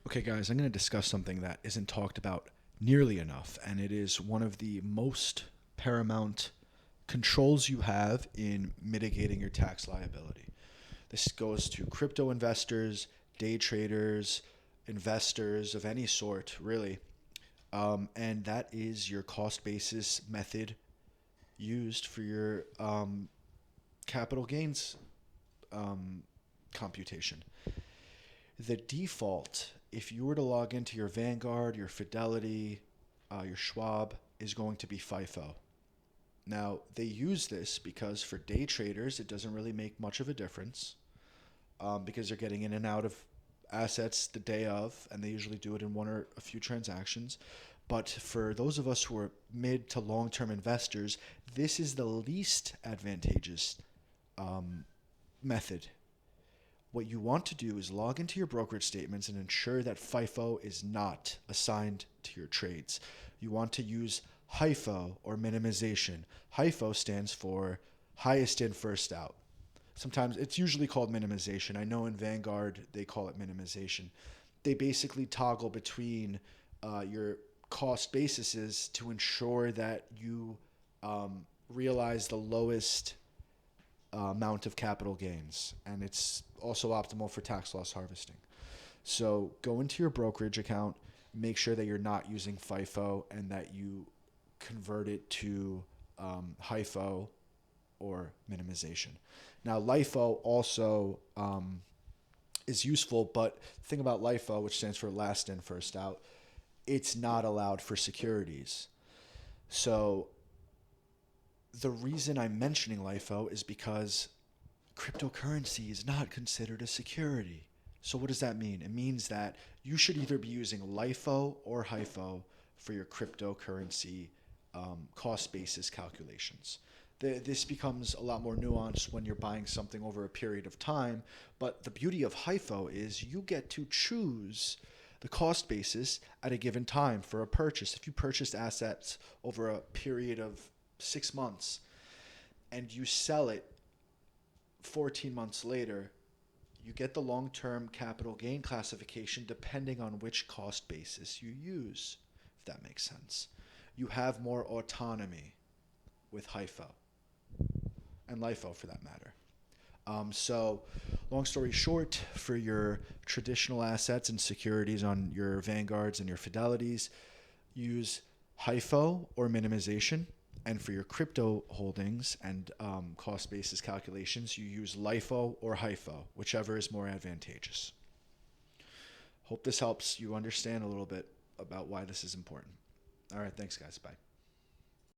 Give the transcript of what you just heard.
Okay, guys, I'm going to discuss something that isn't talked about nearly enough, and it is one of the most paramount controls you have in mitigating your tax liability. This goes to crypto investors, day traders, investors of any sort, really. And that is your cost basis method used for your capital gains um, computation. The default, if you were to log into your Vanguard, your Fidelity, your Schwab, is going to be FIFO. Now, they use this because for day traders, it doesn't really make much of a difference because they're getting in and out of assets the day of, and they usually do it in one or a few transactions. But for those of us who are mid to long term investors, this is the least advantageous method. What you want to do is log into your brokerage statements and ensure that FIFO is not assigned to your trades. You want to use HIFO or minimization. HIFO stands for highest in, first out. Sometimes it's usually called minimization. I know in Vanguard they call it minimization. They basically toggle between your cost bases to ensure that you realize the lowest amount of capital gains, and it's also optimal for tax loss harvesting. So go into your brokerage account, make sure that you're not using FIFO and that you convert it to HIFO or minimization. Now, LIFO also is useful, but the thing about LIFO, which stands for last in, first out, it's not allowed for securities. So the reason I'm mentioning LIFO is because cryptocurrency is not considered a security. So what does that mean? It means that you should either be using LIFO or HIFO for your cryptocurrency cost basis calculations. This becomes a lot more nuanced when you're buying something over a period of time, but the beauty of HIFO is you get to choose the cost basis at a given time for a purchase. If you purchased assets over a period of 6 months and you sell it 14 months later, you get the long term capital gain classification depending on which cost basis you use, if that makes sense. You have more autonomy with HIFO and LIFO for that matter. So, long story short, for your traditional assets and securities on your Vanguards and your Fidelities, use HIFO or minimization. And for your crypto holdings and cost basis calculations, you use LIFO or HIFO, whichever is more advantageous. Hope this helps you understand a little bit about why this is important. All right, thanks, guys. Bye.